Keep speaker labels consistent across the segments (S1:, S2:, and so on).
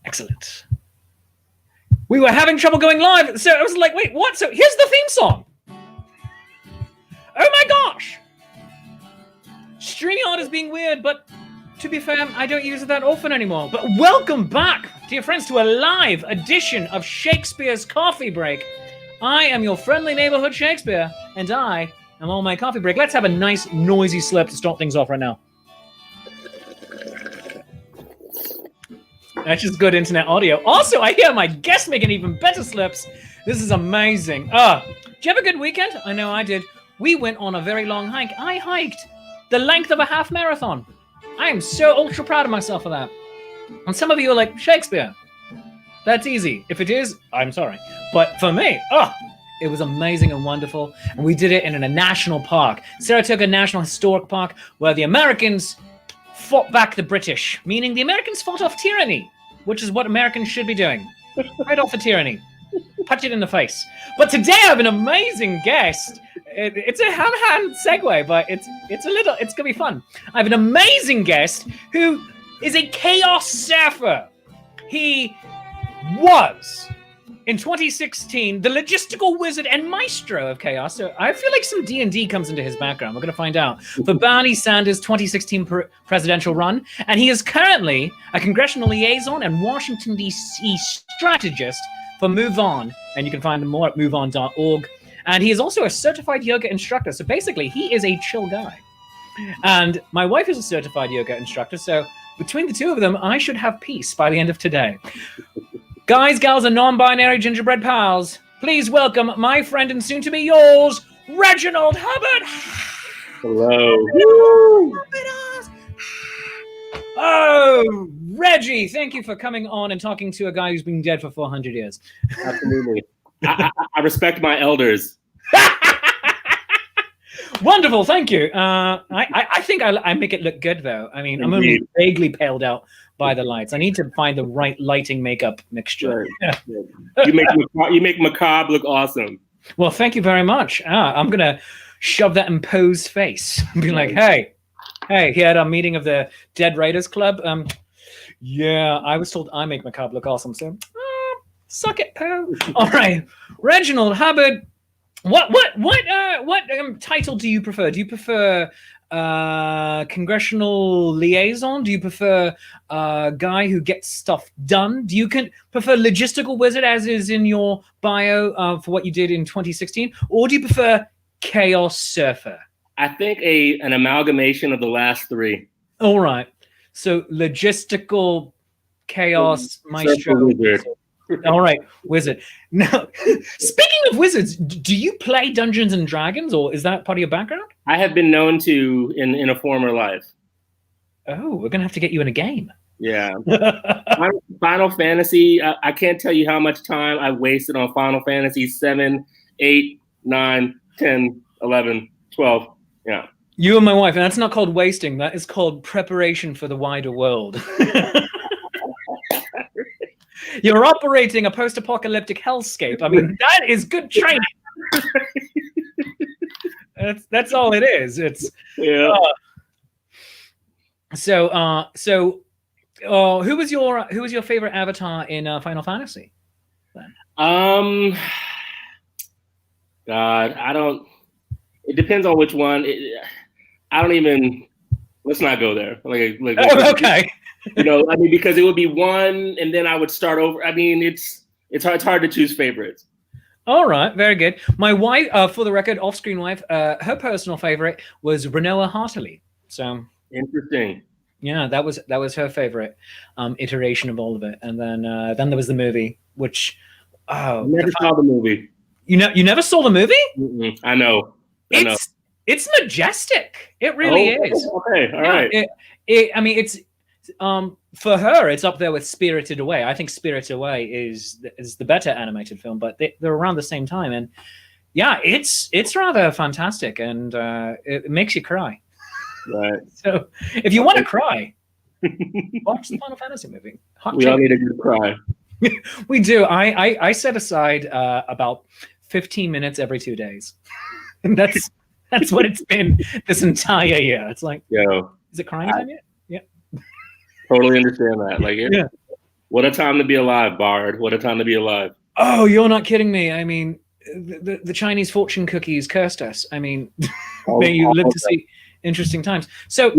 S1: Excellent. We were having trouble going live, so I was like, wait, what? So here's the theme song. Oh my gosh! StreamYard is being weird, but to be fair, I don't use it that often anymore. But welcome back, dear friends, to a live edition of Shakespeare's Coffee Break. I am your friendly neighborhood Shakespeare, and I am on my coffee break. Let's have a nice, noisy slurp to start things off right now. That's just good internet audio. Also, I hear my guests making even better slurps. This is amazing. Did you have a good weekend? I know I did. We went on a very long hike. I hiked the length of a half marathon. I am so ultra proud of myself for that. And some of you are like, Shakespeare, that's easy. If it is, I'm sorry. But for me, it was amazing and wonderful. And we did it in a national park, Saratoga National Historic Park, where the Americans fought back the British, meaning the Americans fought off tyranny, which is what Americans should be doing. Fight off the tyranny. Punch it in the face. But today I have an amazing guest. It's a hand segue, but it's gonna be fun. I have an amazing guest who is a chaos surfer. He was, in 2016, the logistical wizard and maestro of chaos. So I feel like some D&D comes into his background. We're going to find out. For Bernie Sanders' 2016 presidential run. And he is currently a congressional liaison and Washington, D.C. strategist for MoveOn. And you can find him more at moveon.org. And he is also a certified yoga instructor. So basically, he is a chill guy. And my wife is a certified yoga instructor. So between the two of them, I should have peace by the end of today. Guys, gals, and non-binary gingerbread pals, please welcome my friend and soon-to-be yours, Reginald Hubbard.
S2: Hello.
S1: Oh, Reggie, thank you for coming on and talking to a guy who's been dead for 400 years.
S2: Absolutely. I respect my elders.
S1: Wonderful, thank you. I think I make it look good, though. I mean, I'm only vaguely paled out by the lights. I need to find the right lighting makeup mixture.
S2: Right. You make macabre look awesome.
S1: Well, thank you very much. I'm gonna shove that in Poe's face and be like, hey, here at our meeting of the Dead Raiders Club. Yeah, I was told I make macabre look awesome. So, suck it, Poe. All right, Reginald Hubbard. What title do you prefer? Do you prefer congressional liaison? Do you prefer guy who gets stuff done? Do you prefer logistical wizard, as is in your bio for what you did in 2016? Or do you prefer chaos surfer?
S2: I think an amalgamation of the last three.
S1: All right. So logistical, chaos, maestro. All right, wizard. Now, speaking of wizards, do you play Dungeons and Dragons, or is that part of your background?
S2: I have been known to in a former life.
S1: Oh, we're gonna have to get you in a game.
S2: Yeah. Final Fantasy. I can't tell you how much time I wasted on Final Fantasy 7, 8, 9, 10, 11, 12. Yeah.
S1: You and my wife, and that's not called wasting. That is called preparation for the wider world. You're operating a post-apocalyptic hellscape. I mean, that is good training. That's all it is. It's So who was your favorite avatar in Final Fantasy?
S2: God, I don't. It depends on which one. I don't even. Let's not go there.
S1: Okay.
S2: You know, I mean, because it would be one, and then I would start over. I mean, it's hard to choose favorites.
S1: All right, very good. My wife, for the record, off-screen wife, her personal favorite was Renoa Hartley. So
S2: interesting.
S1: Yeah, that was her favorite iteration of all of it. And then there was the movie, which
S2: I never saw the movie.
S1: You never saw the movie?
S2: Mm-mm. I know.
S1: It's majestic. It really is.
S2: Okay, all right.
S1: I mean, it's for her, it's up there with Spirited Away. I think Spirited Away is the better animated film, but they're around the same time. And yeah, it's rather fantastic, and it makes you cry.
S2: Right.
S1: So if you want to cry, watch the Final Fantasy movie.
S2: We all need a good cry.
S1: We do. I set aside about 15 minutes every 2 days, and that's what it's been this entire year. It's like,
S2: is
S1: it crying time yet? Yeah.
S2: Totally understand that. Like, What a time to be alive, Bard. What a time to be alive.
S1: Oh, you're not kidding me. I mean, the Chinese fortune cookies cursed us. I mean, may you live to see interesting times. So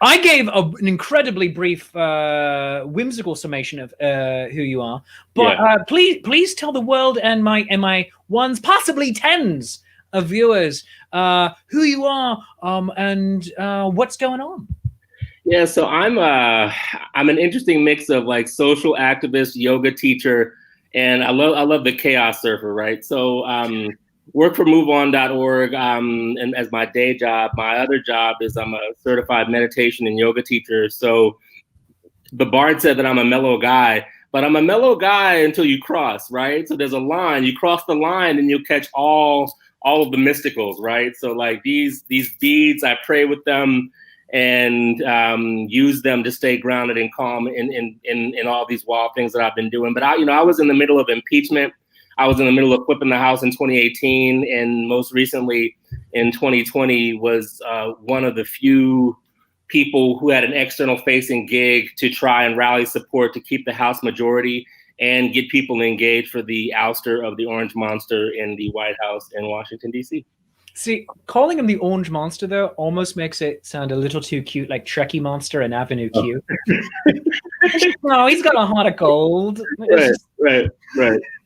S1: I gave an incredibly brief, whimsical summation of who you are. But please tell the world and my ones, possibly tens of viewers, who you are and what's going on.
S2: Yeah, so I'm an interesting mix of like social activist, yoga teacher, and I love the chaos surfer, right? So work for MoveOn.org, and as my day job. My other job is I'm a certified meditation and yoga teacher. So the Bard said that I'm a mellow guy, but I'm a mellow guy until you cross, right? So there's a line. You cross the line, and you'll catch all of the mysticals, right? So like these beads, I pray with them and use them to stay grounded and calm in all these wild things that I've been doing. But I was in the middle of impeachment. I was in the middle of flipping the house in 2018, and most recently in 2020 was one of the few people who had an external facing gig to try and rally support to keep the House majority and get people engaged for the ouster of the Orange Monster in the White House in Washington, D.C.
S1: See, calling him the Orange Monster, though, almost makes it sound a little too cute, like Trekkie Monster and Avenue Q. No, he's got a heart of gold.
S2: Right.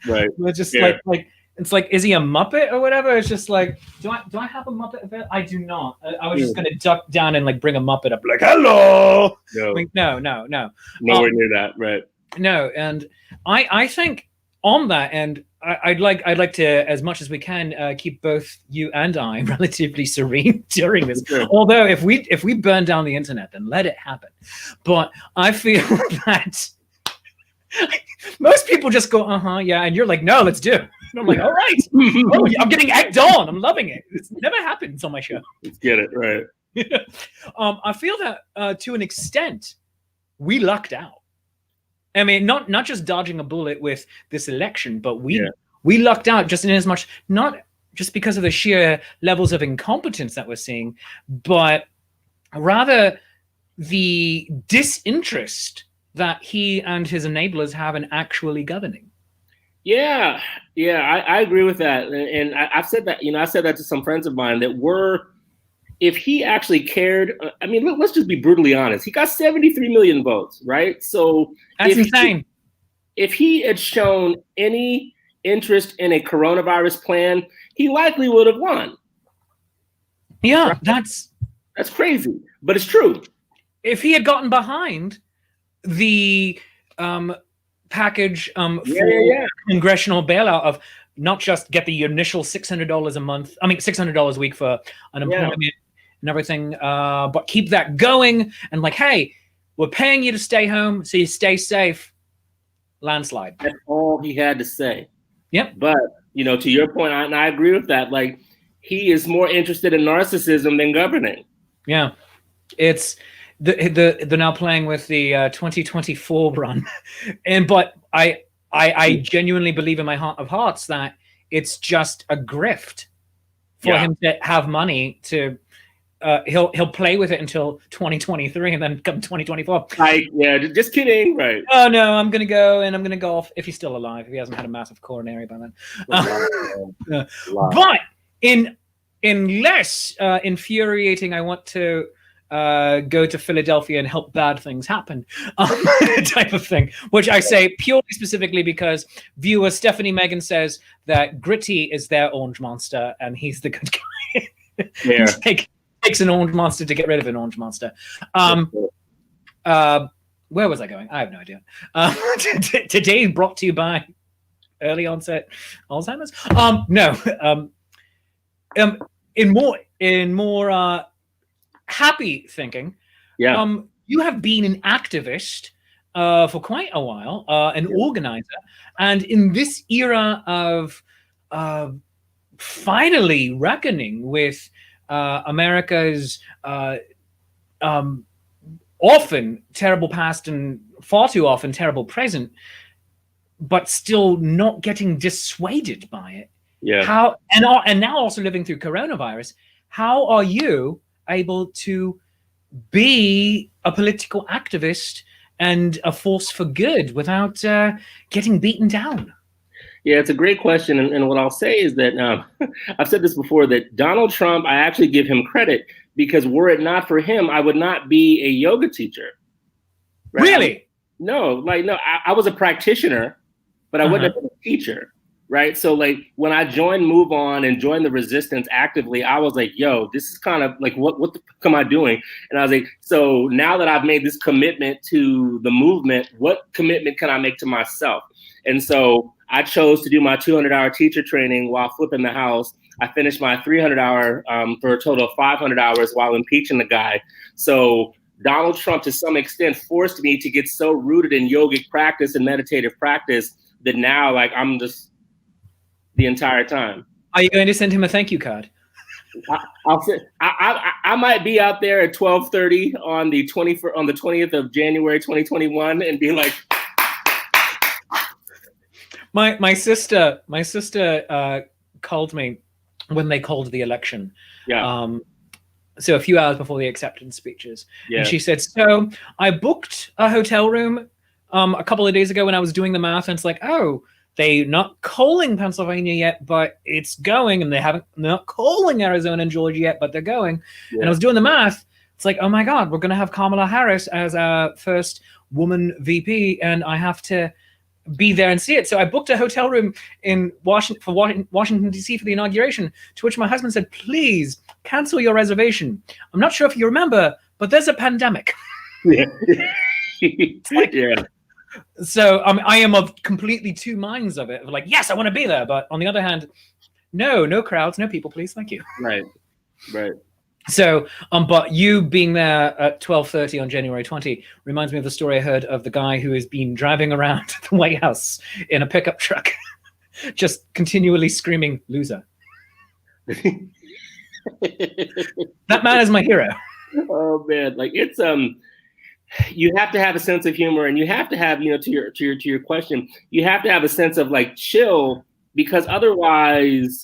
S1: It's just like it's like, is he a Muppet or whatever? It's just like, do I have a Muppet event? I do not. I was just gonna duck down and like bring a Muppet up, like, hello.
S2: No,
S1: like, no.
S2: Nowhere near that, right?
S1: No, and I think on that end, I'd like to, as much as we can, keep both you and I relatively serene during this. Sure. Although if we burn down the internet, then let it happen. But I feel that most people just go, yeah, and you're like, no, let's do it. And I'm like, all right. Oh, I'm getting egged on. I'm loving it. It's never happens on my show.
S2: Let's get it right.
S1: I feel that to an extent, we lucked out. I mean, not just dodging a bullet with this election, but we lucked out just in as much, not just because of the sheer levels of incompetence that we're seeing, but rather the disinterest that he and his enablers have in actually governing.
S2: Yeah, I agree with that. And I've said that, I said that to some friends of mine that if he actually cared, I mean, let's just be brutally honest. He got 73 million votes, right? So
S1: that's insane.
S2: If he had shown any interest in a coronavirus plan, he likely would have won.
S1: Yeah,
S2: right?
S1: That's
S2: crazy, but it's true.
S1: If he had gotten behind the package for congressional bailout of not just get the initial $600 a month, $600 a week for unemployment and everything, but keep that going and like, hey, we're paying you to stay home so you stay safe. Landslide.
S2: That's all he had to say.
S1: Yep.
S2: But, to your point, and I agree with that, like, he is more interested in narcissism than governing.
S1: Yeah. It's they're now playing with the 2024 run. But I genuinely believe in my heart of hearts that it's just a grift for him to have money to he'll play with it until 2023 and then come 2024.
S2: Just kidding, right?
S1: Oh no, I'm gonna go and I'm gonna golf if he's still alive, if he hasn't had a massive coronary by then. But in less infuriating, I want to go to Philadelphia and help bad things happen type of thing, which I say purely specifically because viewer Stephanie Megan says that Gritty is their Orange Monster and he's the good guy.
S2: Yeah.
S1: Takes an Orange Monster to get rid of an Orange Monster. Where was I going? I have no idea. Today brought to you by early onset Alzheimer's. In more happy thinking. Yeah. You have been an activist for quite a while, an organizer, and in this era of finally reckoning with America's often terrible past and far too often terrible present, but still not getting dissuaded by it.
S2: Yeah.
S1: How and now also living through coronavirus, how are you able to be a political activist and a force for good without getting beaten down?
S2: Yeah, it's a great question. And what I'll say is that I've said this before, that Donald Trump, I actually give him credit, because were it not for him, I would not be a yoga teacher. Right?
S1: Really?
S2: No, I was a practitioner, but I wouldn't have been a teacher. Right. So like when I joined MoveOn and joined the resistance actively, I was like, yo, this is kind of like, what the fuck am I doing? And I was like, so now that I've made this commitment to the movement, what commitment can I make to myself? And so I chose to do my 200-hour teacher training while flipping the house. I finished my 300-hour for a total of 500 hours while impeaching the guy. So Donald Trump, to some extent, forced me to get so rooted in yogic practice and meditative practice that now, like, I'm just the entire time.
S1: Are you going to send him a thank you card?
S2: I might be out there at 12:30 on the 20th of January 2021 and be like,
S1: My sister called me when they called the election.
S2: Yeah.
S1: So a few hours before the acceptance speeches.
S2: Yeah.
S1: And she said, so I booked a hotel room a couple of days ago when I was doing the math, and it's like, oh, they're not calling Pennsylvania yet, but it's going, and they're not calling Arizona and Georgia yet, but they're going. Yeah. And I was doing the math. It's like, oh my God, we're going to have Kamala Harris as our first woman VP, and I have to be there and see it. So I booked a hotel room in Washington, D.C. for the inauguration, to which my husband said, please cancel your reservation. I'm not sure if you remember, but there's a pandemic.
S2: Yeah.
S1: Like,
S2: yeah.
S1: So I am of completely two minds of it. Like, yes, I want to be there. But on the other hand, no crowds, no people, please. Thank you.
S2: Right.
S1: So, but you being there at 12:30 on January 20 reminds me of the story I heard of the guy who has been driving around the White House in a pickup truck, just continually screaming, loser. That man is my hero.
S2: Oh man, like it's you have to have a sense of humor, and you have to have, to your question, you have to have a sense of like chill, because otherwise,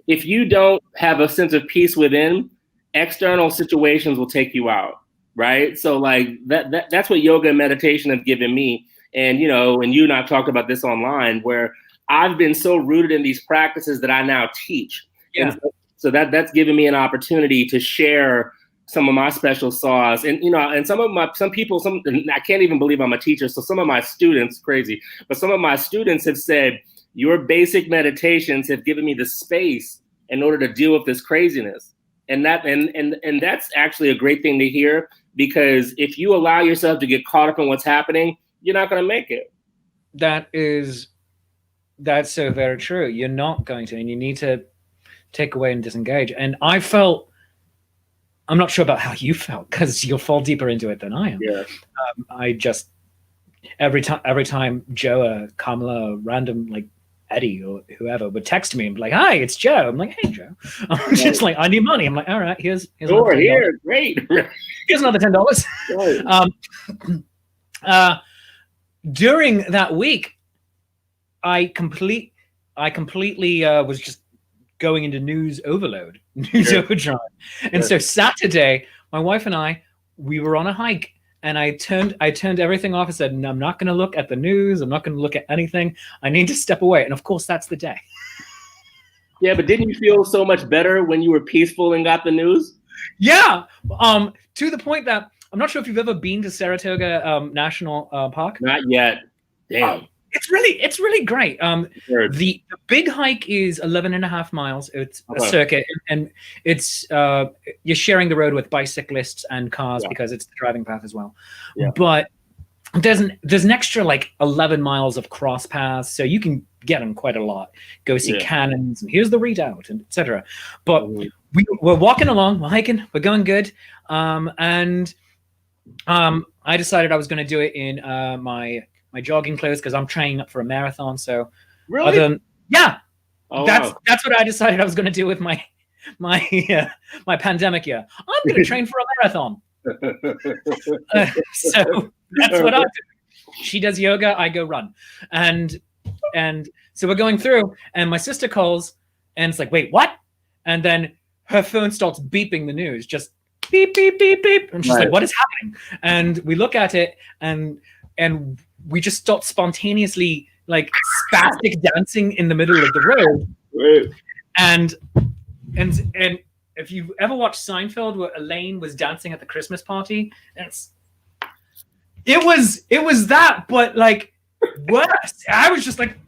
S2: if you don't have a sense of peace within, external situations will take you out, right? So like that's what yoga and meditation have given me. And and you and I've talked about this online, where I've been so rooted in these practices that I now teach.
S1: Yeah.
S2: And so that's given me an opportunity to share some of my special sauce. And and I can't even believe I'm a teacher. So some of my students, crazy, but some of my students have said, your basic meditations have given me the space in order to deal with this craziness. And that's actually a great thing to hear, because if you allow yourself to get caught up in what's happening, you're not going to make it.
S1: That's so very true. You're not going to, and you need to take away and disengage. And I'm not sure about how you felt, because you'll fall deeper into it than I am.
S2: Yeah.
S1: I just, every time Joe or Kamala or random like Eddie or whoever would text me and be like, hi, it's Joe. I'm like, hey, Joe. I'm just like, I need money. I'm like, all right, here's
S2: sure, here, great.
S1: Here's another $10.
S2: Right.
S1: During that week, I completely was just going into news overload, overdrive. And so Saturday, my wife and I, we were on a hike, and I turned everything off and said, no, I'm not going to look at the news. I'm not going to look at anything. I need to step away. And of course, that's the day.
S2: Yeah, but didn't you feel so much better when you were peaceful and got the news?
S1: Yeah. To the point that I'm not sure if you've ever been to Saratoga National Park.
S2: Not yet. Damn.
S1: It's really great. The big hike is 11.5 miles. It's a circuit, and it's you're sharing the road with bicyclists and cars, because it's the driving path as well.
S2: Yeah.
S1: But there's an extra like 11 miles of cross paths, so you can get on quite a lot. Go see cannons, and here's the redoubt, and etc. But we're walking along, we're hiking, we're going good, and I decided I was going to do it in my jogging clothes, because I'm training up for a marathon. So
S2: really,
S1: that's what I decided I was going to do with my pandemic year. I'm going to train for a marathon. So that's what I do. She does yoga, I go run, and so we're going through, and my sister calls, and it's like, wait, what? And then her phone starts beeping the news, just beep, beep, beep, beep. And she's
S2: Right.
S1: like, what is happening? And we look at it and we just start spontaneously like spastic dancing in the middle of the road.
S2: Right.
S1: And if you've ever watched Seinfeld where Elaine was dancing at the Christmas party, it was that, but like worse. I was just like,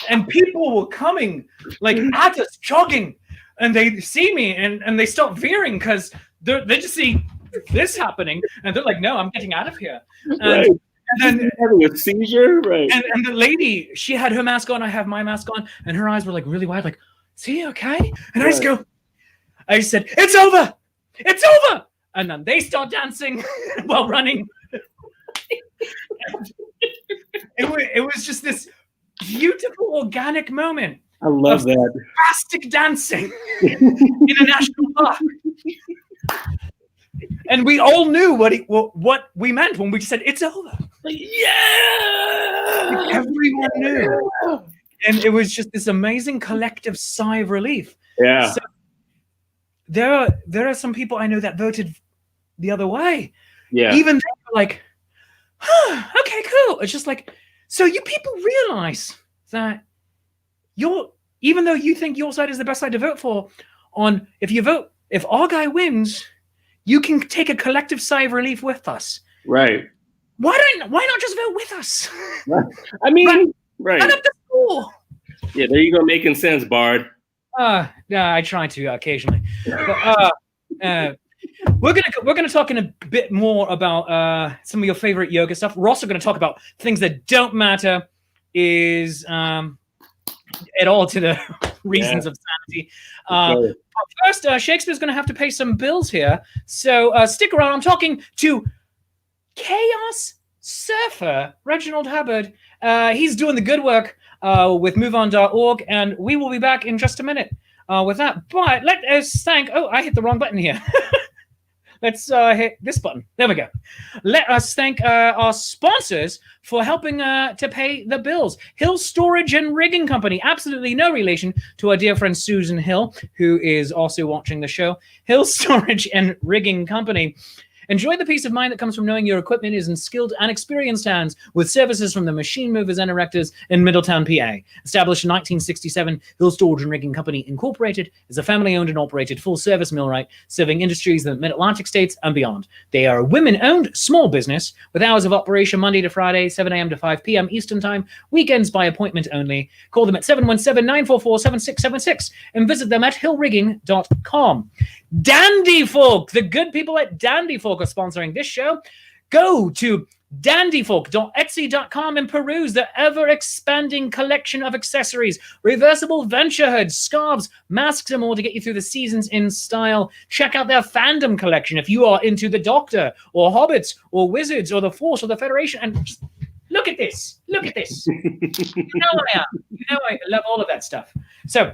S1: and people were coming like at us jogging, and they see me and they start veering because they just see this happening and they're like, no, I'm getting out of here.
S2: Right. And then having a seizure, right?
S1: And the lady, she had her mask on, I have my mask on, and her eyes were like really wide, like, is he okay? And I just said, it's over, it's over. And then they start dancing while running. It was just this beautiful organic moment.
S2: I love that.
S1: Spastic dancing in a national park. And we all knew what we meant when we said it's over.
S2: Yeah!
S1: Everyone knew. And it was just this amazing collective sigh of relief.
S2: Yeah.
S1: So there are some people I know that voted the other way.
S2: Yeah.
S1: Even they were like, okay, cool. It's just like, so you people realize that even though you think your side is the best side to vote for, if our guy wins, you can take a collective sigh of relief with us.
S2: Right.
S1: Why not just vote with us?
S2: I mean, right.
S1: Run up the score.
S2: Yeah, there you go, making sense, Bard.
S1: Yeah, I try to occasionally. But, we're gonna talk in a bit more about some of your favorite yoga stuff. We're also gonna talk about things that don't matter at all to the reasons of sanity. But first, Shakespeare's gonna have to pay some bills here, so stick around. I'm talking to Chaos Surfer Reginald Hubbard. He's doing the good work with MoveOn.org, and we will be back in just a minute with that. But let us thank. Oh, I hit the wrong button here. Let's hit this button. There we go. Let us thank our sponsors for helping to pay the bills. Hill Storage and Rigging Company. Absolutely no relation to our dear friend Susan Hill, who is also watching the show. Hill Storage and Rigging Company. Enjoy the peace of mind that comes from knowing your equipment is in skilled and experienced hands with services from the Machine Movers and Erectors in Middletown, PA. Established in 1967, Hill Storage and Rigging Company Incorporated is a family-owned and operated full-service millwright serving industries in the Mid-Atlantic states and beyond. They are a women-owned small business with hours of operation Monday to Friday, 7 a.m. to 5 p.m. Eastern Time, weekends by appointment only. Call them at 717-944-7676 and visit them at hillrigging.com. Dandy Folk, the good people at Dandy Folk are sponsoring this show. Go to dandyfolk.etsy.com and peruse the ever-expanding collection of accessories, reversible venture hoods, scarves, masks, and more to get you through the seasons in style. Check out their fandom collection if you are into the Doctor or Hobbits or Wizards or the Force or the Federation. And just look at this. Look at this. You know I am. You know I love all of that stuff. So,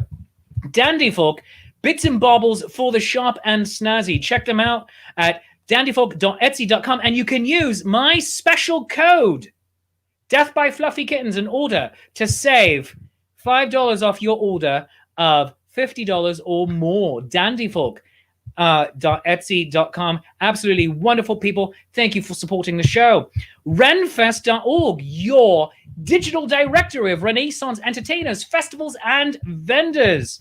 S1: Dandy Folk, bits and baubles for the sharp and snazzy. Check them out at dandyfolk.etsy.com, and you can use my special code, DeathByFluffyKittens, in order to save $5 off your order of $50 or more. Dandyfolk.etsy.com. Absolutely wonderful people. Thank you for supporting the show. Renfest.org, your digital directory of Renaissance entertainers, festivals, and vendors.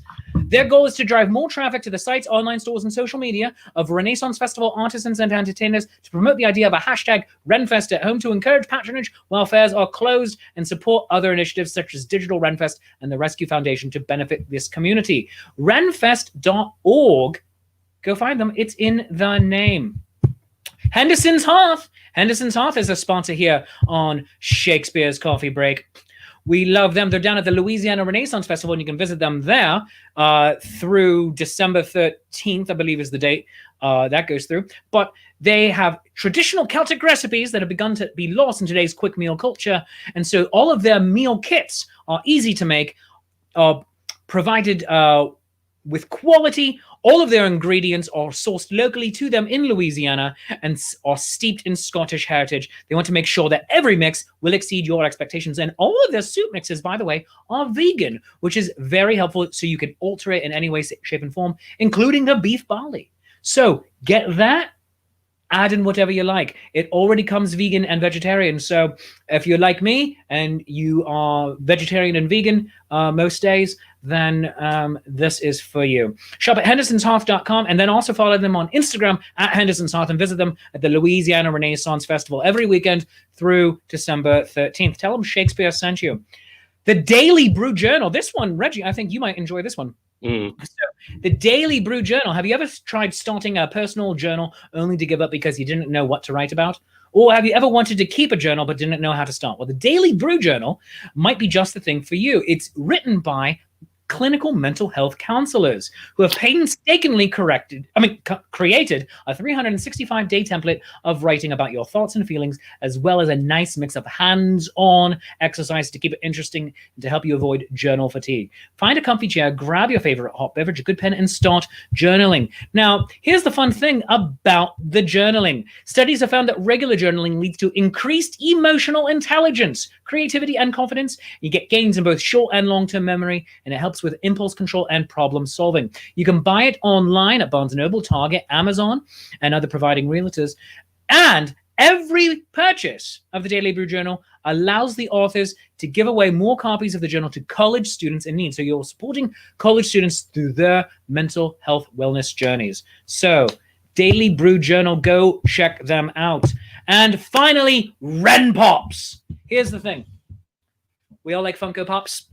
S1: Their goal is to drive more traffic to the sites, online stores, and social media of Renaissance Festival artisans and entertainers to promote the idea of a hashtag Renfest at home to encourage patronage while fairs are closed and support other initiatives such as Digital Renfest and the Rescue Foundation to benefit this community. Renfest.org. Go find them. It's in the name. Henderson's Hearth. Henderson's Hearth is a sponsor here on Shakespeare's Coffee Break. We love them. They're down at the Louisiana Renaissance Festival, and you can visit them there through December 13th, I believe is the date that goes through. But they have traditional Celtic recipes that have begun to be lost in today's quick meal culture. And so all of their meal kits are easy to make, provided with quality. All of their ingredients are sourced locally to them in Louisiana and are steeped in Scottish heritage. They want to make sure that every mix will exceed your expectations. And all of their soup mixes, by the way, are vegan, which is very helpful, so you can alter it in any way, shape, and form, including the beef barley. So get that. Add in whatever you like. It already comes vegan and vegetarian. So if you're like me and you are vegetarian and vegan most days, then this is for you. Shop at hendersonshearth.com and then also follow them on Instagram at Henderson's Hearth and visit them at the Louisiana Renaissance Festival every weekend through December 13th. Tell them Shakespeare sent you. The Daily Brew Journal. This one, Reggie, I think you might enjoy this one. So, the Daily Brew Journal. Have you ever tried starting a personal journal only to give up because you didn't know what to write about? Or have you ever wanted to keep a journal but didn't know how to start? Well, the Daily Brew Journal might be just the thing for you. It's written by clinical mental health counselors who have painstakingly created a 365-day template of writing about your thoughts and feelings, as well as a nice mix of hands-on exercise to keep it interesting and to help you avoid journal fatigue. Find a comfy chair, grab your favorite hot beverage, a good pen, and start journaling. Now, here's the fun thing about the journaling. Studies have found that regular journaling leads to increased emotional intelligence, creativity, and confidence. You get gains in both short and long-term memory, and it helps with impulse control and problem solving. You can buy it online at Barnes & Noble, Target, Amazon, and other providing realtors. And every purchase of the Daily Brew Journal allows the authors to give away more copies of the journal to college students in need. So you're supporting college students through their mental health wellness journeys. So Daily Brew Journal, go check them out. And finally, Ren Pops. Here's the thing. We all like Funko Pops.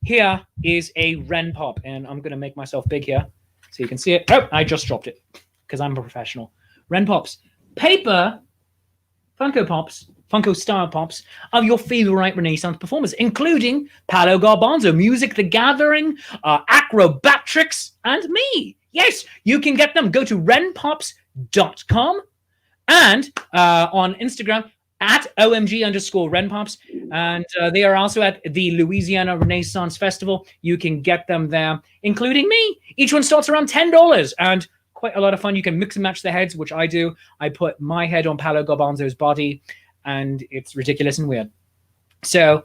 S1: Here is a Ren Pop, and I'm going to make myself big here so you can see it. Oh, I just dropped it because I'm a professional. Ren Pops. Paper Funko Pops, Funko style Pops of your favorite Renaissance performers, including Paolo Garbanzo, Music the Gathering, Acrobatrix, and me. Yes, you can get them. Go to renpops.com and on Instagram, at OMG_RenPops. And they are also at the Louisiana Renaissance Festival. You can get them there, including me. Each one starts around $10 and quite a lot of fun. You can mix and match the heads, which I do. I put my head on Paolo Garbanzo's body, and it's ridiculous and weird. So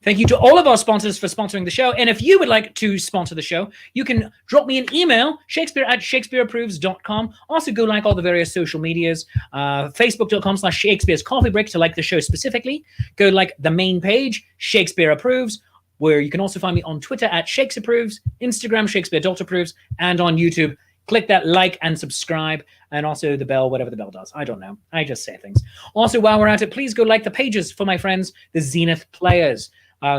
S1: thank you to all of our sponsors for sponsoring the show. And if you would like to sponsor the show, you can drop me an email, shakespeare@shakespeareapproves.com. Also, go like all the various social medias, facebook.com/Shakespeare's Coffee Break to like the show specifically. Go like the main page, Shakespeare Approves, where you can also find me on Twitter at ShakesApproves, Instagram, Shakespeare.approves, and on YouTube. Click that like and subscribe, and also the bell, whatever the bell does. I don't know. I just say things. Also, while we're at it, please go like the pages for my friends, the Zenith Players.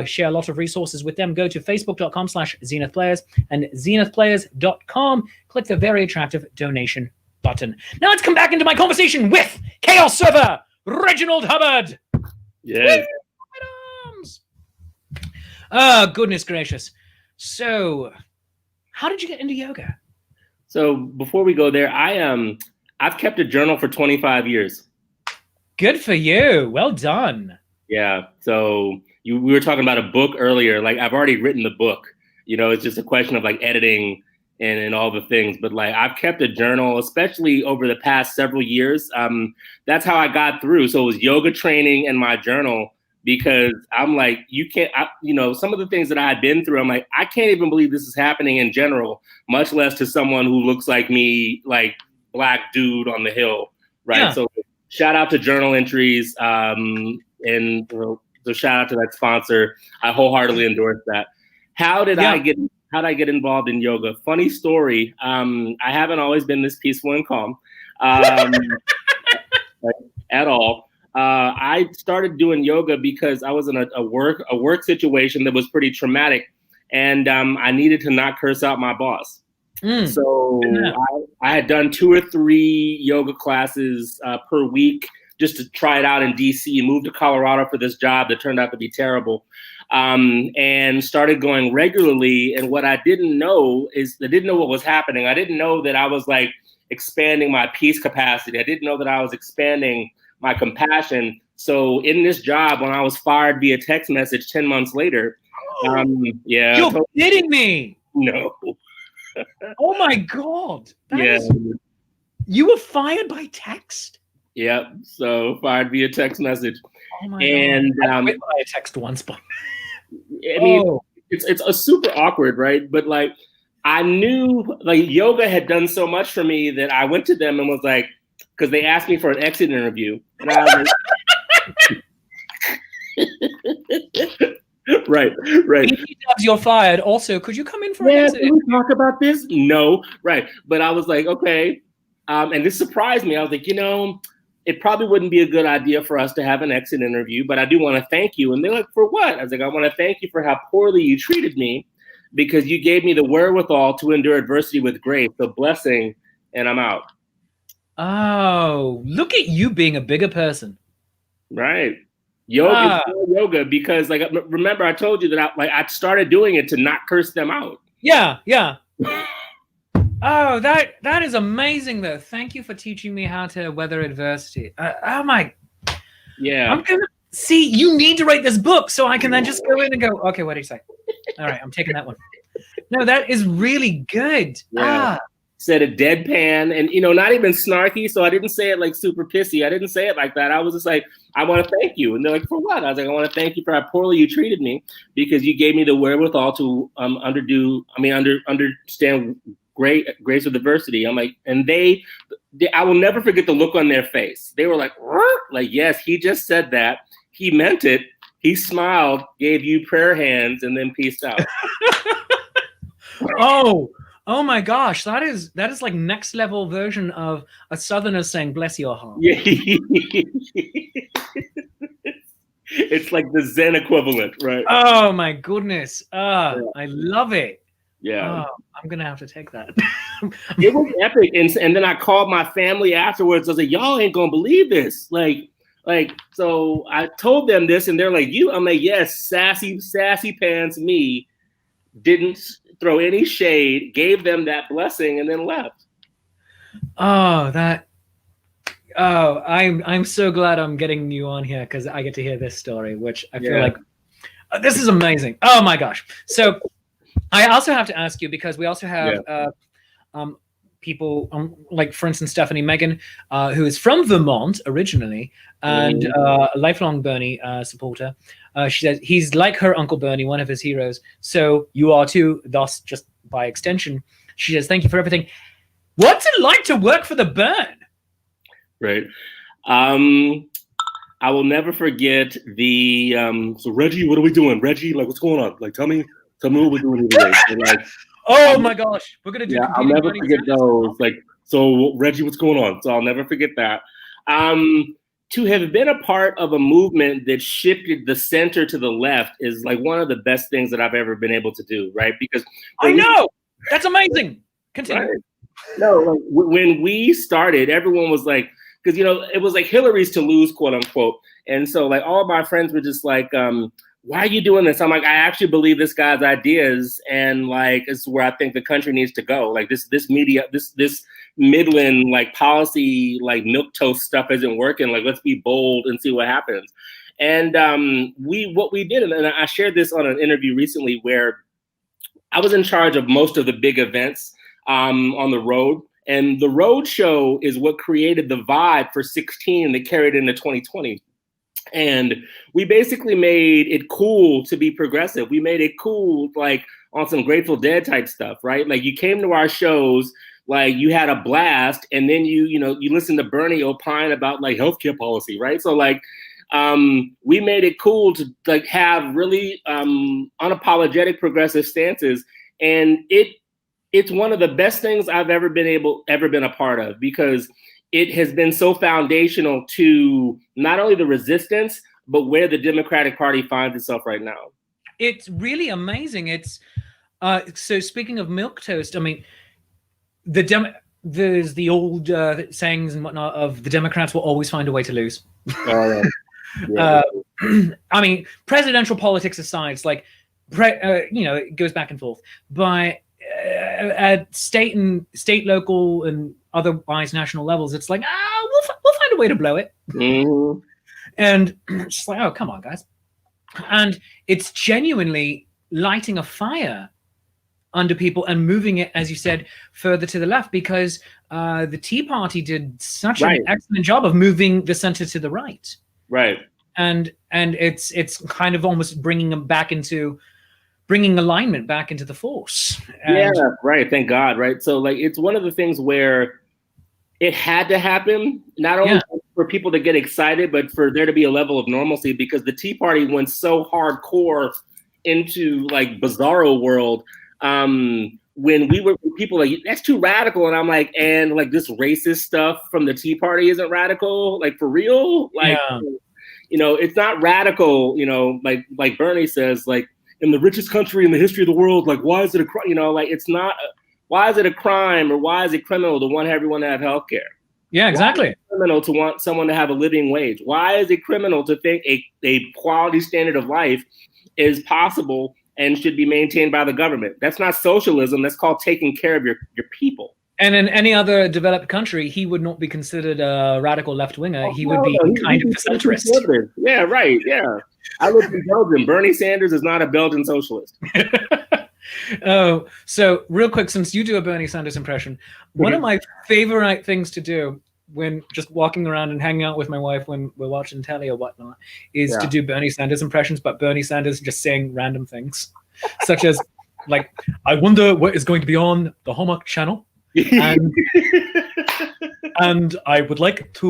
S1: Share a lot of resources with them. Go to facebook.com/Zenith Players and zenithplayers.com. Click the very attractive donation button. Now let's come back into my conversation with Chaos Server, Reginald Hubbard.
S2: Yes.
S1: Oh, goodness gracious. So, how did you get into yoga?
S2: So before we go there, I've kept a journal for 25 years.
S1: Good for you. Well done.
S2: Yeah. So we were talking about a book earlier. Like, I've already written the book. You know, it's just a question of like editing and all the things. But like, I've kept a journal, especially over the past several years. That's how I got through. So it was yoga training and my journal, because I'm like, some of the things that I had been through, I'm like, I can't even believe this is happening in general, much less to someone who looks like me, like black dude on the hill, right? Yeah. So shout out to journal entries, and so shout out to that sponsor. I wholeheartedly endorse that. How did I get involved in yoga? Funny story. I haven't always been this peaceful and calm at all. I started doing yoga because I was in a work situation that was pretty traumatic, and I needed to not curse out my boss. So I had done 2 or 3 yoga classes per week just to try it out in DC. Moved to Colorado for this job that turned out to be terrible, and started going regularly. And what I didn't know is I didn't know what was happening. I didn't know that I was like expanding my peace capacity. I didn't know that I was expanding my compassion. So in this job, when I was fired via text message 10 months later,
S1: You're kidding me.
S2: No.
S1: Oh my God.
S2: Yeah.
S1: You were fired by text?
S2: Yep. So fired via text message.
S1: Oh my
S2: And
S1: God. I quit via text once, but
S2: I mean, it's a super awkward, right? But like, I knew like yoga had done so much for me that I went to them and was like, because they asked me for an exit interview, and I was like, right.
S1: You're fired. Also, could you come in for an exit?
S2: Can we talk about this? No, right. But I was like, okay. And this surprised me. I was like, it probably wouldn't be a good idea for us to have an exit interview, but I do want to thank you. And they're like, for what? I was like, I want to thank you for how poorly you treated me, because you gave me the wherewithal to endure adversity with grace, the blessing, and I'm out.
S1: Oh, look at you being a bigger person.
S2: Right. Yoga, because like, remember I told you that I started doing it to not curse them out.
S1: Yeah. Oh, that is amazing though. Thank you for teaching me how to weather adversity. Oh my.
S2: Yeah.
S1: I'm gonna see. You need to write this book so I can then just go in and go, okay, what do you say? All right, I'm taking that one. No, that is really good.
S2: Yeah. Said a deadpan and not even snarky. So I didn't say it like super pissy. I didn't say it like that. I was just like, I want to thank you. And they're like, for what? I was like, I want to thank you for how poorly you treated me, because you gave me the wherewithal to understand grace with adversity. I'm like, and I will never forget the look on their face. They were like, yes, he just said that. He meant it. He smiled, gave you prayer hands, and then peaced out.
S1: Oh my gosh, that is like next level version of a Southerner saying "bless your heart."
S2: Yeah. It's like the Zen equivalent, right?
S1: Oh my goodness. I love it.
S2: Yeah.
S1: I'm gonna have to take that.
S2: It was epic. And then I called my family afterwards. I was like, y'all ain't gonna believe this. So I told them this, and they're like, you? I'm like, yes, sassy pants me, didn't throw any shade, gave them that blessing, and then left.
S1: I'm so glad I'm getting you on here, because I get to hear this story, which I feel like this is amazing. Oh my gosh. So I also have to ask you, because we also have people like, for instance, Stephanie Megan, who is from Vermont originally, and a lifelong Bernie supporter. She says he's like her Uncle Bernie, one of his heroes. So you are too, thus just by extension. She says, thank you for everything. What's it like to work for the Burn?
S2: Right. I will never forget the so Reggie, what are we doing? Reggie, like, what's going on? Like, tell me what we're doing here today. So, like,
S1: oh my gosh, we're gonna do.
S2: Yeah, I'll never forget those. Like, so Reggie, what's going on? So I'll never forget that. To have been a part of a movement that shifted the center to the left is like one of the best things that I've ever been able to do, right? Because
S1: I know that's amazing. Continue. Right?
S2: No, like, when we started, everyone was like, because it was like Hillary's to lose, quote unquote, and so like all of my friends were just like, why are you doing this? I'm like, I actually believe this guy's ideas, and like, it's where I think the country needs to go. Like this Midland like policy, like milquetoast stuff isn't working. Like, let's be bold and see what happens. And what we did, and I shared this on an interview recently, where I was in charge of most of the big events on the road. And the road show is what created the vibe for 16 that carried into 2020. And we basically made it cool to be progressive. We made it cool, like on some Grateful Dead type stuff, right? Like, you came to our shows, like you had a blast, and then you listened to Bernie opine about like healthcare policy, right? So like, we made it cool to like have really unapologetic progressive stances, and it's one of the best things I've ever been a part of, because it has been so foundational to not only the resistance, but where the Democratic Party finds itself right now.
S1: It's really amazing. It's so speaking of milquetoast, I mean, there's the old sayings and whatnot of the Democrats will always find a way to lose. I mean, presidential politics aside, it's like, it goes back and forth. But at state, local, and otherwise national levels, it's like, we'll find a way to blow it.
S2: Mm-hmm.
S1: And it's just like, oh, come on, guys. And it's genuinely lighting a fire under people and moving it, as you said, further to the left, because the Tea Party did such an excellent job of moving the center to the right.
S2: Right.
S1: And it's kind of almost bringing alignment back into the force.
S2: Yeah, right. Thank God. Right. So like, it's one of the things where it had to happen, not only for people to get excited, but for there to be a level of normalcy, because the Tea Party went so hardcore into like bizarro world. When we were people like, that's too radical. And I'm like, and like this racist stuff from the Tea Party isn't radical, like for real. Like, you know, it's not radical, you know, like Bernie says, like in the richest country in the history of the world, like, why is it a crime? You know, like it's not, why is it a crime or why is it criminal to want everyone to have health care?
S1: Yeah, exactly.
S2: Why is it criminal to want someone to have a living wage? Why is it criminal to think a quality standard of life is possible and should be maintained by the government? That's not socialism. That's called taking care of your people.
S1: And in any other developed country, he would not be considered a radical left-winger. He would be kind of a centrist.
S2: Yeah, right. Yeah. I live in Belgium. Bernie Sanders is not a Belgian socialist.
S1: Oh, so real quick, since you do a Bernie Sanders impression, one of my favorite things to do when just walking around and hanging out with my wife when we're watching telly or whatnot is to do Bernie Sanders impressions, but Bernie Sanders just saying random things, such as like, I wonder what is going to be on the Hallmark Channel. And I would like to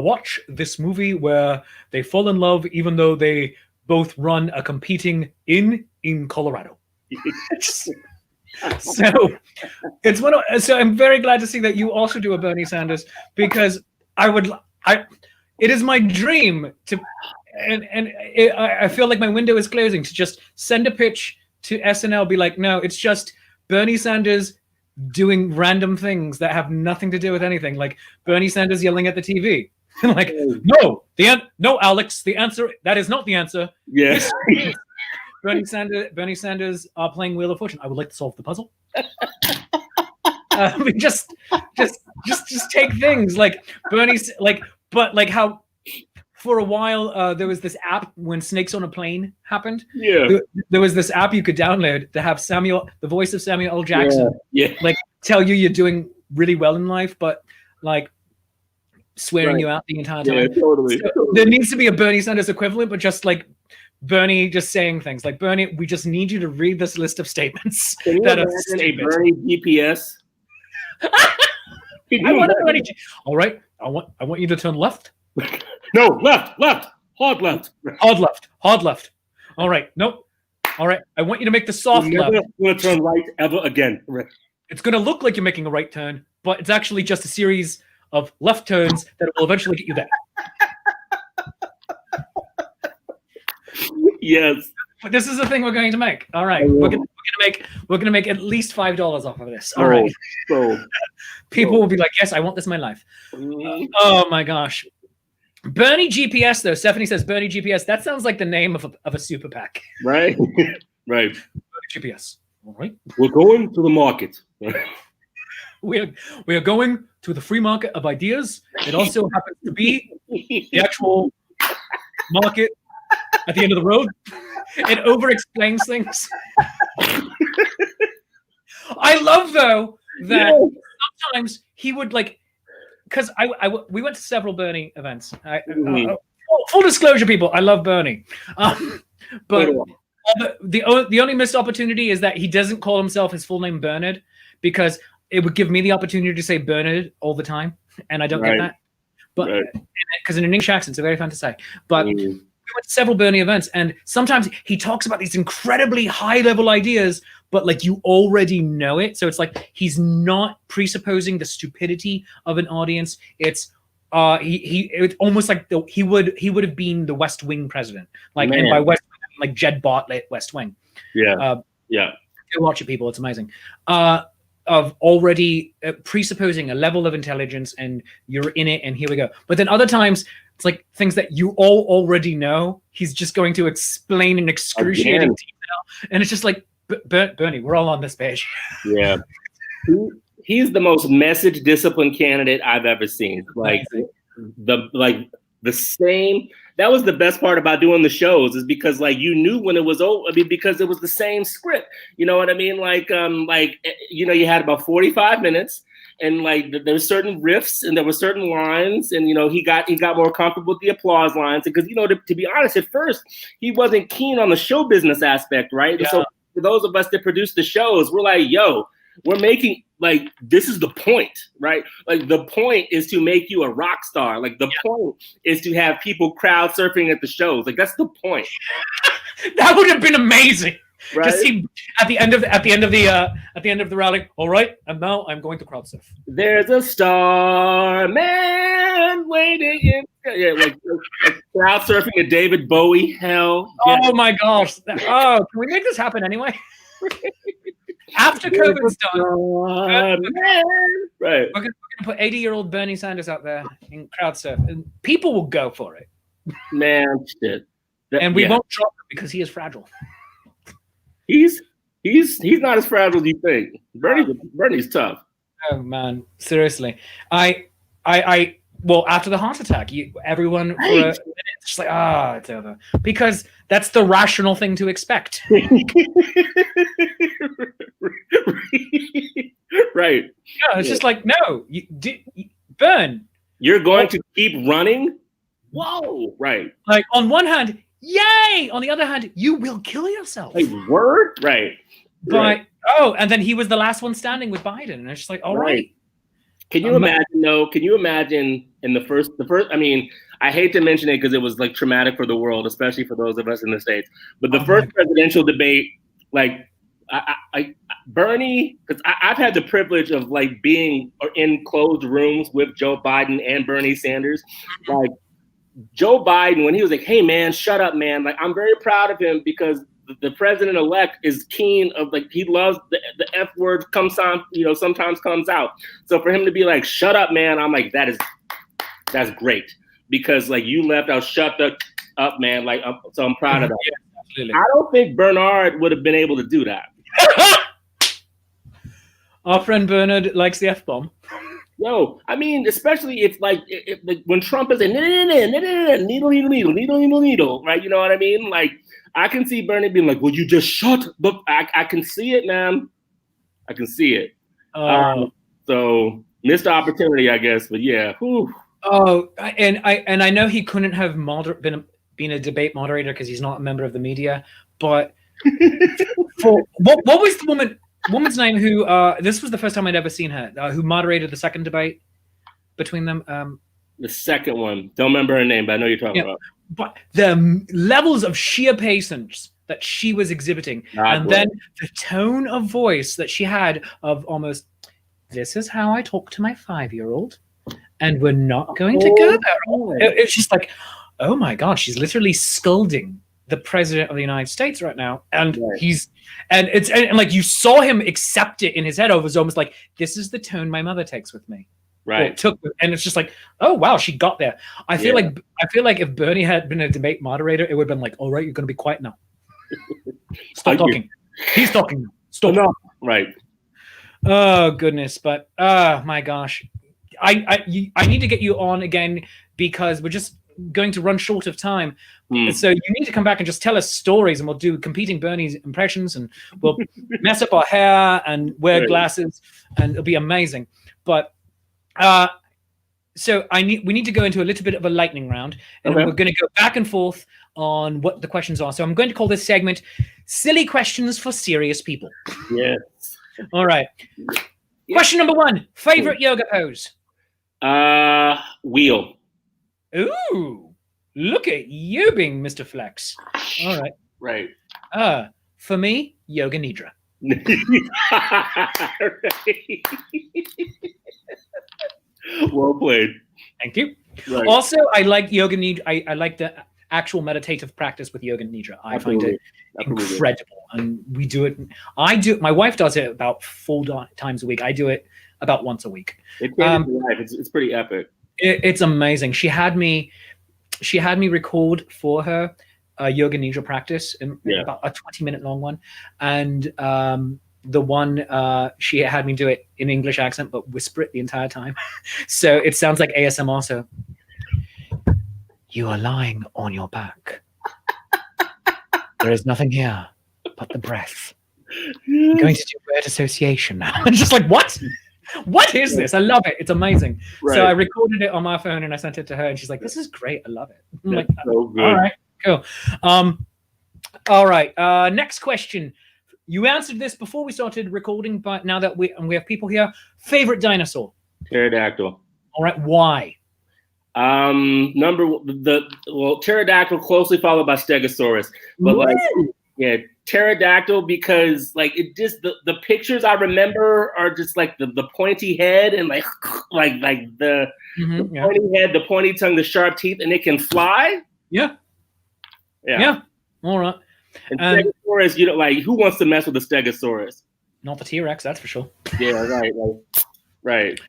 S1: watch this movie where they fall in love, even though they both run a competing inn in Colorado. So it's so I'm very glad to see that you also do a Bernie Sanders, because it is my dream to, I feel like my window is closing, to just send a pitch to SNL, be like, no, it's just Bernie Sanders doing random things that have nothing to do with anything, like Bernie Sanders yelling at the TV. Like, no, Alex, the answer, that is not the answer.
S2: Yes.
S1: Bernie Sanders are playing Wheel of Fortune. I would like to solve the puzzle. Just take things like Bernie's but how for a while there was this app when Snakes on a Plane happened.
S2: Yeah,
S1: there was this app you could download to have the voice of Samuel L. Jackson, like tell you you're doing really well in life, but like swearing you out the entire time.
S2: Yeah, totally.
S1: There needs to be a Bernie Sanders equivalent, but just like Bernie just saying things like, Bernie, we just need you to read this list of statements that are statements.
S2: Bernie GPS.
S1: I want Bernie. All right, I want you to turn left.
S2: No, left, hard left. All
S1: right, nope. All right, I want you to make the soft left.
S2: Never going to turn right ever again.
S1: It's going to look like you're making a right turn, but it's actually just a series of left turns that will eventually get you there.
S2: Yes.
S1: But this is the thing we're going to make. All right, we're gonna make at least $5 off of this. All right. People will be like, yes, I want this in my life. Oh my gosh. Bernie GPS though. Stephanie says Bernie GPS. That sounds like the name of a super PAC.
S2: Right. Right.
S1: Bernie GPS. All right.
S2: We're going to the market.
S1: We are going to the free market of ideas. It also happens to be the actual market at the end of the road. It over-explains things. I love though that sometimes he would like, because we went to several Bernie events. Full disclosure, people, I love Bernie, but the only missed opportunity is that he doesn't call himself his full name Bernard, because it would give me the opportunity to say Bernard all the time, and I don't get that. But because in an English accent, it's very fun to say. But we went to several Bernie events, and sometimes he talks about these incredibly high-level ideas, but like you already know it. So it's like he's not presupposing the stupidity of an audience. It's it's almost like he would have been the West Wing president, like, and by West Wing, I mean like Jed Bartlett West Wing.
S2: Yeah,
S1: Go watch it, people. It's amazing. Of already presupposing a level of intelligence, and you're in it, and here we go. But then other times it's like things that you all already know. He's just going to explain in excruciating detail, and it's just like Bernie, we're all on this page.
S2: Yeah, he's the most message disciplined candidate I've ever seen. Like the same. That was the best part about doing the shows, is because like you knew when it was over. I mean, because it was the same script. You know what I mean? Like you had about 45 minutes, and like there were certain riffs and there were certain lines, and he got more comfortable with the applause lines, because to be honest, at first he wasn't keen on the show business aspect, right?
S1: Yeah.
S2: So for those of us that produce the shows, we're like, yo, we're making, like, this is the point, right? Like, the point is to make you a rock star. Like, the point is to have people crowd surfing at the shows. Like, that's the point.
S1: That would have been amazing.
S2: Right?
S1: To see at the end of the rally. All right, and now I'm going to crowd surf.
S2: There's a star man waiting in. Yeah, like crowd surfing at David Bowie. Hell. Yeah.
S1: Oh my gosh. Oh, can we make this happen anyway? After COVID's done,
S2: right?
S1: We're gonna put 80-year-old Bernie Sanders out there in crowd surf, and people will go for it.
S2: Man, shit.
S1: And we won't drop him because he is fragile.
S2: He's not as fragile as you think. Bernie's tough.
S1: Oh man, seriously. Well, after the heart attack, everyone for a minute, it's just like, it's over, because that's the rational thing to expect.
S2: Right.
S1: Yeah, it's just like, no, Bern.
S2: You're going to keep running? Whoa. Right.
S1: Like, on one hand, yay! On the other hand, you will kill yourself.
S2: Like, word? Right.
S1: But,
S2: right.
S1: and then he was the last one standing with Biden. And it's just like, all right.
S2: Can you imagine, though? Can you imagine in the first, I mean, I hate to mention it because it was like traumatic for the world, especially for those of us in the States. But the first presidential debate, like, Bernie, because I've had the privilege of like being in closed rooms with Joe Biden and Bernie Sanders. Like, Joe Biden, when he was like, hey man, shut up, man. Like, I'm very proud of him because the president-elect is keen of, like, he loves the F word sometimes comes out. So for him to be like, shut up, man, I'm like, that's great. Because like you left out, shut the up, man. Like, so I'm proud of that.
S1: Yeah, absolutely.
S2: I don't think Bernard would have been able to do that.
S1: Our friend Bernard likes the F-bomb.
S2: Yo, I mean, especially if when Trump is like, needle, right? You know what I mean? Like, I can see Bernie being like, "Will you just shut the?" I can see it, man. I can see it. So missed opportunity, I guess. But yeah. Whew.
S1: Oh, and I know he couldn't have been a debate moderator because he's not a member of the media. But what was the woman's name who? This was the first time I'd ever seen her. Who moderated the second debate between them?
S2: The second one. Don't remember her name, but I know you're talking about.
S1: But the levels of sheer patience that she was exhibiting, then the tone of voice that she had of almost, this is how I talk to my 5-year-old, and we're not going to go there. It's just like, oh my God, she's literally scolding the president of the United States right now, and and like you saw him accept it in his head. It was almost like, this is the tone my mother takes with me.
S2: Right.
S1: And it's just like, oh wow, she got there. I feel like if Bernie had been a debate moderator, it would have been like, all right, you're going to be quiet now. Stop talking. He's talking now. Stop.
S2: No. Right.
S1: Oh goodness, but my gosh, I need to get you on again because we're just going to run short of time. So you need to come back and just tell us stories, and we'll do competing Bernie impressions, and we'll mess up our hair and wear glasses, and it'll be amazing. But so we need to go into a little bit of a lightning round, and we're going to go back and forth on what the questions are. So I'm going to call this segment "Silly Questions for Serious People."
S2: Yes.
S1: All right. Yeah. Question number 1: favorite yoga pose?
S2: Wheel.
S1: Ooh, look at you being Mr. Flex. All right.
S2: Right.
S1: For me, Yoga Nidra.
S2: Well played.
S1: Thank you.
S2: Right.
S1: Also, I like Yoga Nidra. I like the actual meditative practice with Yoga Nidra. I find it incredible, and we do it. My wife does it about 4 times a week. I do it about once a week.
S2: It's pretty epic.
S1: It's amazing. She had me record for her a Yoga Nidra practice, in about a 20-minute long one, and the one she had me do it in English accent but whisper it the entire time, so it sounds like ASMR. So You are lying on your back. There is nothing here but the breath. I'm going to do word association now. I'm just like, what? What is this? I love it. It's amazing. Right. So I recorded it on my phone and I sent it to her, and she's like, this is great. I love it. I'm like,
S2: so good.
S1: All right, cool. All right. Next question. You answered this before we started recording, but now that we have people here, favorite dinosaur?
S2: Pterodactyl.
S1: All right. Why?
S2: Pterodactyl closely followed by Stegosaurus, but like, yeah, pterodactyl because like it just the pictures I remember are just like the pointy head and like the pointy head, the pointy tongue, the sharp teeth, and it can fly.
S1: Yeah. All right.
S2: And Stegosaurus, you know, like who wants to mess with a Stegosaurus?
S1: Not the T-Rex, that's for sure.
S2: Yeah, right.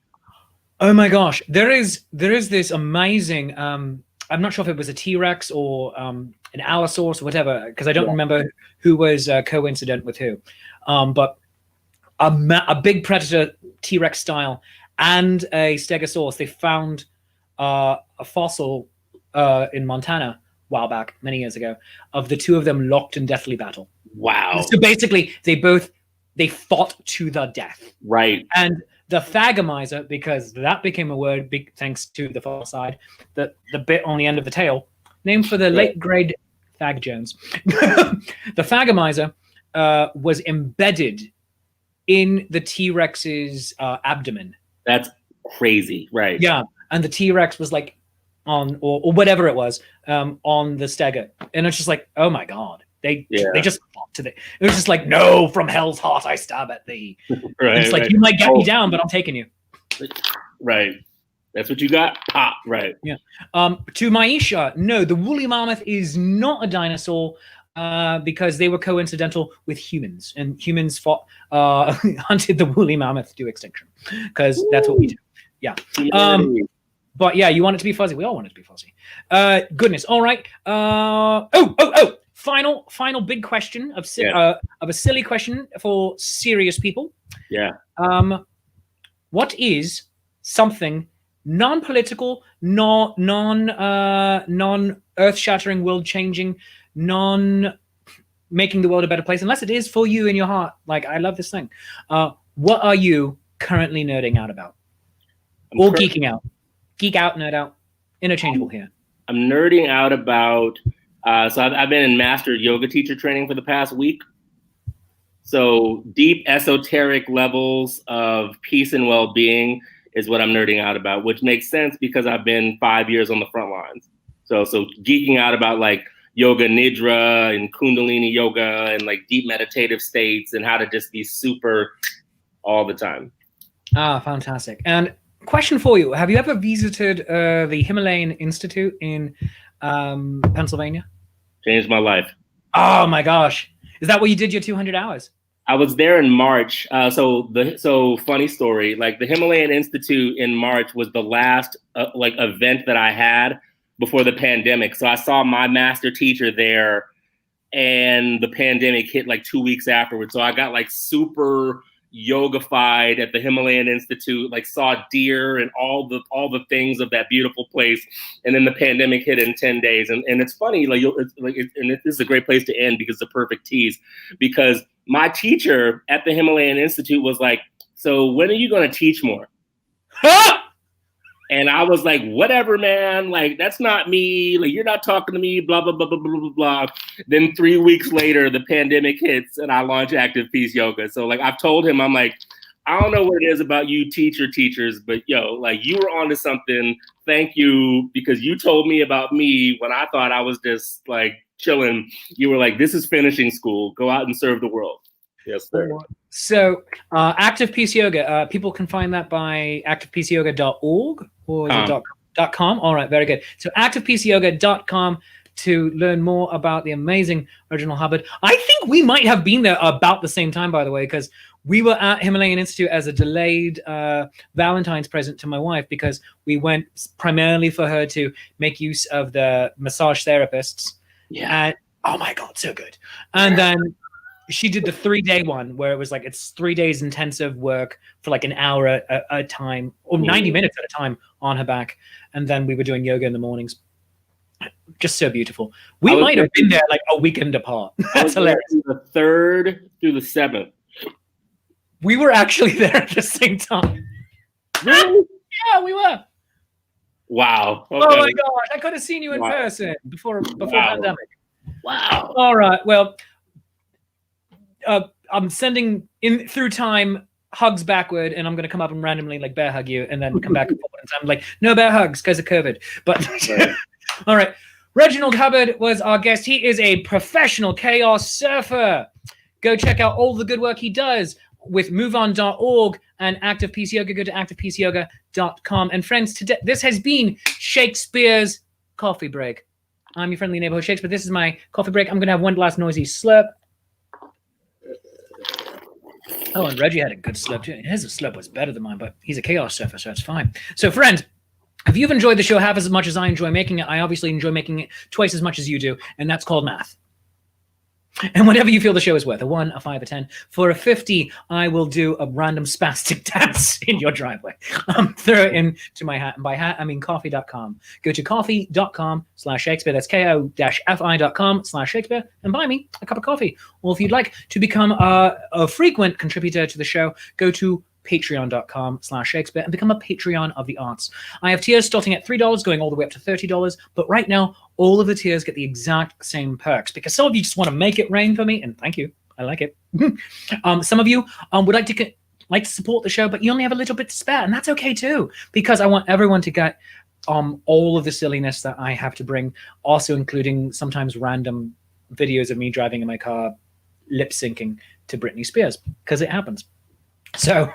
S1: Oh my gosh, there is this amazing. I'm not sure if it was a T-Rex or an Allosaurus or whatever, because I don't remember who was coincident with who. But a big predator T-Rex style and a Stegosaurus. They found a fossil in Montana a while back, many years ago, of the two of them locked in deathly battle.
S2: Wow.
S1: So basically, they fought to the death.
S2: Right.
S1: And the Thagomizer, because that became a word thanks to the far side, the bit on the end of the tail, named for the late grade Thag Jones. The Thagomizer was embedded in the T-Rex's abdomen.
S2: That's crazy, right?
S1: Yeah, and the T-Rex was like on, or whatever it was, on the stego. And it's just like, oh my God. They just fought to the. It was just like, no, from hell's heart I stab at thee. Right, it's like, you might get me down, but I'm taking you.
S2: Right. That's what you got? Pop. Right.
S1: Yeah. To Maisha, no, the woolly mammoth is not a dinosaur because they were coincidental with humans. And humans hunted the woolly mammoth to extinction because that's what we do. Yeah. But yeah, you want it to be fuzzy. We all want it to be fuzzy. Goodness. All right. Final big question of a silly question for serious people.
S2: Yeah.
S1: What is something non-political, non-earth-shattering, world-changing, non-making the world a better place, unless it is for you in your heart? Like, I love this thing. What are you currently nerding out about? Or geeking out? Geek out, nerd out. Interchangeable here.
S2: I'm nerding out about... So I've been in master yoga teacher training for the past week. So deep esoteric levels of peace and well-being is what I'm nerding out about, which makes sense because I've been 5 years on the front lines. So geeking out about like yoga nidra and kundalini yoga and like deep meditative states and how to just be super all the time.
S1: Ah, fantastic. And question for you. Have you ever visited the Himalayan Institute in Pennsylvania?
S2: Changed my life.
S1: Oh my gosh. Is that where you did your 200 hours?
S2: I was there in March. So funny story, like the Himalayan Institute in March was the last event that I had before the pandemic. So I saw my master teacher there and the pandemic hit like 2 weeks afterwards. So I got like super yogified at the Himalayan Institute, like saw deer and all the things of that beautiful place. And then the pandemic hit in 10 days. And it's funny, this is a great place to end because it's a perfect tease, because my teacher at the Himalayan Institute was like, so when are you going to teach more? And I was like, whatever, man, like, that's not me. Like, you're not talking to me, blah, blah, blah, blah, blah, blah, blah. Then 3 weeks later, the pandemic hits and I launch Active Peace Yoga. So like, I've told him, I'm like, I don't know what it is about you teachers, but like you were onto something. Thank you. Because you told me about me when I thought I was just like chilling. You were like, this is finishing school. Go out and serve the world. Yes, sir.
S1: So Active Peace Yoga, people can find that by activepeaceyoga.org or is it .com? All right, very good. So activepeaceyoga.com to learn more about the amazing Reginald Hubbard. I think we might have been there about the same time, by the way, because we were at Himalayan Institute as a delayed Valentine's present to my wife, because we went primarily for her to make use of the massage therapists.
S2: Yeah.
S1: And, oh my God, so good. And then she did the 3-day one where it was like, it's 3 days intensive work for like an hour at a time, or 90 minutes at a time on her back. And then we were doing yoga in the mornings. Just so beautiful. We might have been there like a weekend apart. That's hilarious.
S2: The 3rd through the 7th.
S1: We were actually there at the same time.
S2: Really?
S1: Yeah, we were.
S2: Wow. Okay.
S1: Oh my gosh, I could have seen you in person before pandemic.
S2: Wow.
S1: All right. Well, I'm sending in through time hugs backward, and I'm going to come up and randomly like bear hug you and then come back and forward. And I'm like, no bear hugs because of COVID. But all right. Reginald Hubbard was our guest. He is a professional chaos surfer. Go check out all the good work he does with MoveOn.org and Active PC Yoga. Go to ActivePCYoga.com. And friends, today this has been Shakespeare's Coffee Break. I'm your friendly neighborhood Shakespeare. This is my coffee break. I'm going to have one last noisy slurp. Oh, and Reggie had a good slurp too. His slurp was better than mine, but he's a chaos surfer, so it's fine. So, friend, if you've enjoyed the show half as much as I enjoy making it, I obviously enjoy making it twice as much as you do, and that's called math. And whatever you feel the show is worth, a 1, a 5, a 10. For a 50, I will do a random spastic dance in your driveway. Throw it into my hat. And by hat, I mean coffee.com. Go to coffee.com/Shakespeare. That's ko-fi.com/Shakespeare. And buy me a cup of coffee. Or if you'd like to become a frequent contributor to the show, go to patreon.com/Shakespeare and become a Patreon of the arts. I have tiers starting at $3 going all the way up to $30, but right now all of the tiers get the exact same perks because some of you just want to make it rain for me, and thank you, I like it. Some of you would like to support the show, but you only have a little bit to spare, and that's okay too, because I want everyone to get all of the silliness that I have to bring, also including sometimes random videos of me driving in my car lip syncing to Britney Spears, because it happens. So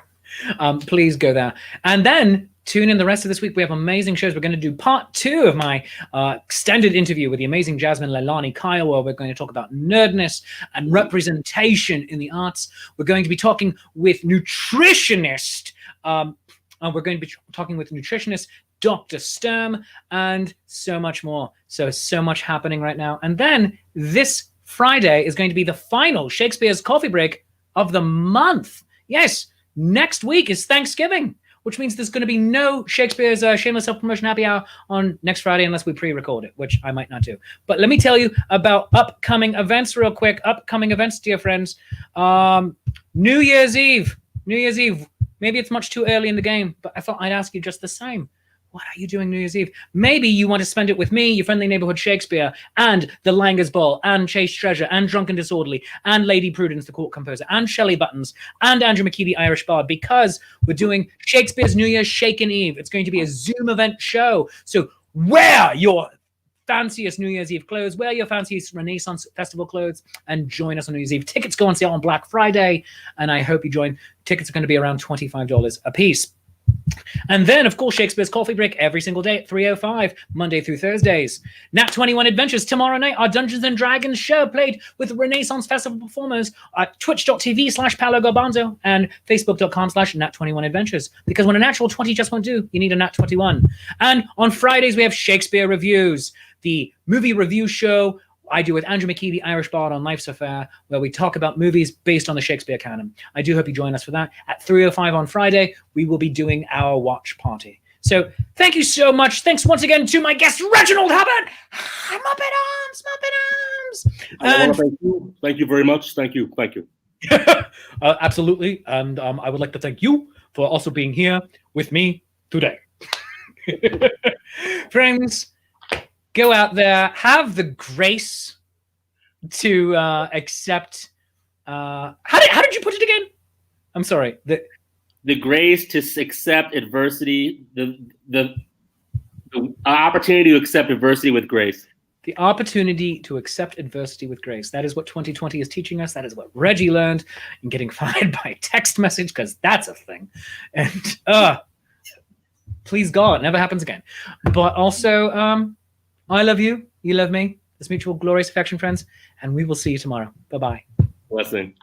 S1: please go there. And then tune in the rest of this week. We have amazing shows. We're going to do part 2 of my extended interview with the amazing Jasmine Leilani Kiowa. We're going to talk about nerdness and representation in the arts. We're going to be talking with nutritionist. We're going to be talking with nutritionist Dr. Sturm and so much more. So much happening right now. And then this Friday is going to be the final Shakespeare's Coffee Break of the month. Yes. Next week is Thanksgiving, which means there's going to be no Shakespeare's Shameless Self-Promotion Happy Hour on next Friday unless we pre-record it, which I might not do. But let me tell you about upcoming events real quick. Upcoming events, dear friends. New Year's Eve. Maybe it's much too early in the game, but I thought I'd ask you just the same. What are you doing New Year's Eve? Maybe you want to spend it with me, your friendly neighborhood Shakespeare, and the Langer's Ball, and Chase Treasure, and Drunk and Disorderly, and Lady Prudence, the court composer, and Shelley Buttons, and Andrew McKee, the Irish Bard, because we're doing Shakespeare's New Year's Shaken Eve. It's going to be a Zoom event show. So wear your fanciest New Year's Eve clothes, wear your fanciest Renaissance Festival clothes, and join us on New Year's Eve. Tickets go on sale on Black Friday, and I hope you join. Tickets are going to be around $25 a piece. And then, of course, Shakespeare's Coffee Break every single day at 3:05, Monday through Thursdays. Nat 21 Adventures tomorrow night, our Dungeons & Dragons show played with Renaissance Festival performers at twitch.tv/Paolo Garbanzo and facebook.com/Nat21Adventures. Because when a natural 20 just won't do, you need a Nat 21. And on Fridays, we have Shakespeare Reviews, the movie review show I do with Andrew McKee, the Irish Bard, on Life's Affair, where we talk about movies based on the Shakespeare canon. I do hope you join us for that. At 3:05 on Friday, we will be doing our watch party. So thank you so much. Thanks once again to my guest, Reginald Hubbard. Muppet Arms.
S2: I want to thank you. Thank you very much. Thank you.
S1: Absolutely. And I would like to thank you for also being here with me today. Friends, go out there, have the grace to accept. How did you put it again? I'm sorry.
S2: The grace to accept adversity, the opportunity to accept adversity with grace.
S1: The opportunity to accept adversity with grace. That is what 2020 is teaching us. That is what Reggie learned in getting fired by text message, because that's a thing. And please God, it never happens again. But also, I love you. You love me. This mutual glorious affection, friends. And we will see you tomorrow. Bye-bye.
S2: Blessing.